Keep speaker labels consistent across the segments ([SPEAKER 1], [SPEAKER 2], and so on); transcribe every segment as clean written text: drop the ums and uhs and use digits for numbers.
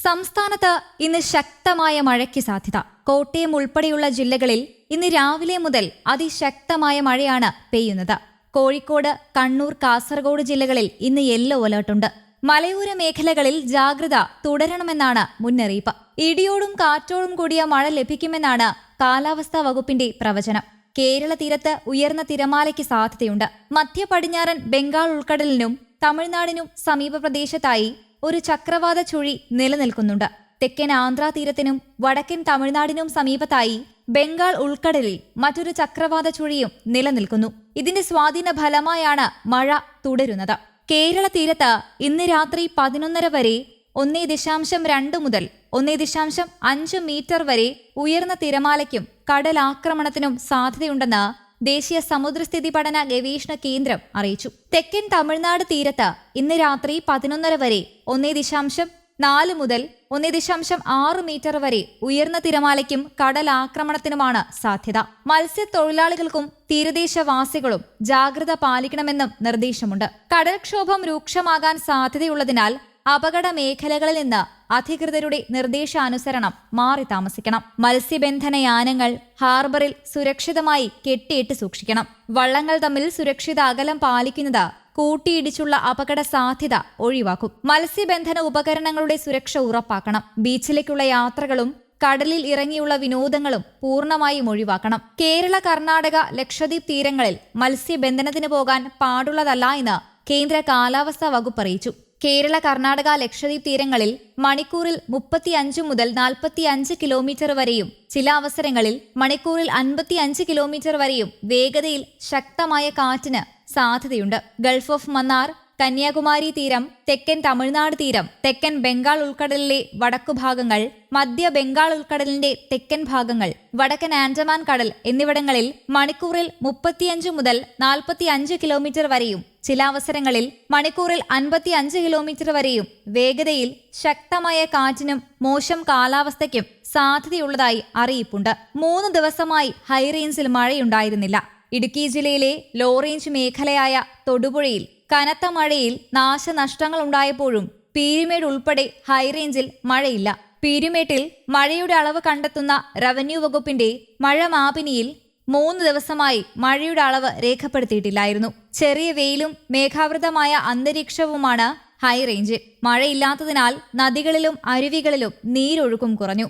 [SPEAKER 1] സംസ്ഥാനത്ത് ഇന്ന് ശക്തമായ മഴയ്ക്ക് സാധ്യത. കോട്ടയം ഉൾപ്പെടെയുള്ള ജില്ലകളിൽ ഇന്ന് രാവിലെ മുതൽ അതിശക്തമായ മഴയാണ് പെയ്യുന്നത്. കോഴിക്കോട്, കണ്ണൂർ, കാസർഗോഡ് ജില്ലകളിൽ ഇന്ന് യെല്ലോ അലർട്ടുണ്ട്. മലയോര മേഖലകളിൽ ജാഗ്രത തുടരണമെന്നാണ് മുന്നറിയിപ്പ്. ഇടിയോടും കാറ്റോടും കൂടിയ മഴ ലഭിക്കുമെന്നാണ് കാലാവസ്ഥാ വകുപ്പിന്റെ പ്രവചനം. കേരള തീരത്ത് ഉയർന്ന തിരമാലയ്ക്ക് സാധ്യതയുണ്ട്. മധ്യ പടിഞ്ഞാറൻ ബംഗാൾ ഉൾക്കടലിനും തമിഴ്നാടിനും സമീപ പ്രദേശത്തായി ഒരു ചക്രവാത ചുഴി നിലനിൽക്കുന്നുണ്ട്. തെക്കൻ ആന്ധ്രാ തീരത്തിനും വടക്കൻ തമിഴ്നാടിനും സമീപത്തായി ബംഗാൾ ഉൾക്കടലിൽ മറ്റൊരു ചക്രവാത ചുഴിയും നിലനിൽക്കുന്നു. ഇതിന്റെ സ്വാധീന ഫലമായാണ് മഴ തുടരുന്നത്. കേരള തീരത്ത് ഇന്ന് രാത്രി 11:30 വരെ 1.2 മുതൽ 1.5 മീറ്റർ വരെ ഉയർന്ന തിരമാലയ്ക്കും കടലാക്രമണത്തിനും സാധ്യതയുണ്ടെന്ന് ദേശീയ സമുദ്രസ്ഥിതി പഠന ഗവേഷണ കേന്ദ്രം അറിയിച്ചു. തെക്കൻ തമിഴ്നാട് തീരത്ത് ഇന്ന് രാത്രി 11:30 വരെ 1.4 മുതൽ 1.6 മീറ്റർ വരെ ഉയർന്ന തിരമാലയ്ക്കും കടലാക്രമണത്തിനുമാണ് സാധ്യത. മത്സ്യത്തൊഴിലാളികൾക്കും തീരദേശവാസികളും ജാഗ്രത പാലിക്കണമെന്നും നിർദ്ദേശമുണ്ട്. കടൽക്ഷോഭം രൂക്ഷമാകാൻ സാധ്യതയുള്ളതിനാൽ അപകട മേഖലകളിൽ നിന്ന് അധികൃതരുടെ നിർദ്ദേശാനുസരണം മാറി താമസിക്കണം. മത്സ്യബന്ധന യാനങ്ങൾ ഹാർബറിൽ സുരക്ഷിതമായി കെട്ടിയിട്ട് സൂക്ഷിക്കണം. വള്ളങ്ങൾ തമ്മിൽ സുരക്ഷിത അകലം പാലിക്കുന്നത് കൂട്ടിയിടിച്ചുള്ള അപകട സാധ്യത ഒഴിവാക്കും. മത്സ്യബന്ധന ഉപകരണങ്ങളുടെ സുരക്ഷ ഉറപ്പാക്കണം. ബീച്ചിലേക്കുള്ള യാത്രകളും കടലിൽ ഇറങ്ങിയുള്ള വിനോദങ്ങളും പൂർണ്ണമായും ഒഴിവാക്കണം. കേരള, കർണാടക, ലക്ഷദ്വീപ് തീരങ്ങളിൽ മത്സ്യബന്ധനത്തിന് പോകാൻ പാടുള്ളതല്ല എന്ന് കേന്ദ്ര കാലാവസ്ഥാ വകുപ്പ് അറിയിച്ചു. കേരള, കർണാടക, ലക്ഷദ്വീപ് തീരങ്ങളിൽ മണിക്കൂറിൽ 35 മുതൽ 45 കിലോമീറ്റർ വരെയും ചില അവസരങ്ങളിൽ മണിക്കൂറിൽ 55 കിലോമീറ്റർ വരെയും വേഗതയിൽ ശക്തമായ കാറ്റിന് സാധ്യതയുണ്ട്. ഗൾഫ് ഓഫ് മന്നാർ, കന്യാകുമാരി തീരം, തെക്കൻ തമിഴ്നാട് തീരം, തെക്കൻ ബംഗാൾ ഉൾക്കടലിലെ വടക്കുഭാഗങ്ങൾ, മധ്യ ബംഗാൾ ഉൾക്കടലിന്റെ തെക്കൻ ഭാഗങ്ങൾ, വടക്കൻ ആൻഡമാൻ കടൽ എന്നിവിടങ്ങളിൽ മണിക്കൂറിൽ 35 മുതൽ 45 കിലോമീറ്റർ വരെയും ചില അവസരങ്ങളിൽ മണിക്കൂറിൽ 55 കിലോമീറ്റർ വരെയും വേഗതയിൽ ശക്തമായ കാറ്റിനും മോശം കാലാവസ്ഥയ്ക്കും സാധ്യതയുള്ളതായി അറിയിപ്പുണ്ട്. 3 ദിവസമായി ഹൈറേഞ്ചിൽ മഴയുണ്ടായിരുന്നില്ല. ഇടുക്കി ജില്ലയിലെ ലോ റേഞ്ച് മേഖലയായ തൊടുപുഴയിൽ കനത്ത മഴയിൽ നാശനഷ്ടങ്ങൾ ഉണ്ടായപ്പോഴും പീരുമേട് ഉൾപ്പെടെ ഹൈറേഞ്ചിൽ മഴയില്ല. പീരുമേട്ടിൽ മഴയുടെ അളവ് കണ്ടെത്തുന്ന റവന്യൂ വകുപ്പിന്റെ മഴ മാപിനിയിൽ 3 ദിവസമായി മഴയുടെ അളവ് രേഖപ്പെടുത്തിയിട്ടില്ലായിരുന്നു. ചെറിയ വെയിലും മേഘാവൃതമായ അന്തരീക്ഷവുമാണ് ഹൈറേഞ്ചിൽ. മഴയില്ലാത്തതിനാൽ നദികളിലും അരുവികളിലും നീരൊഴുക്കും കുറഞ്ഞു.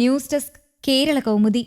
[SPEAKER 1] News desk, Kerala Kaumudi.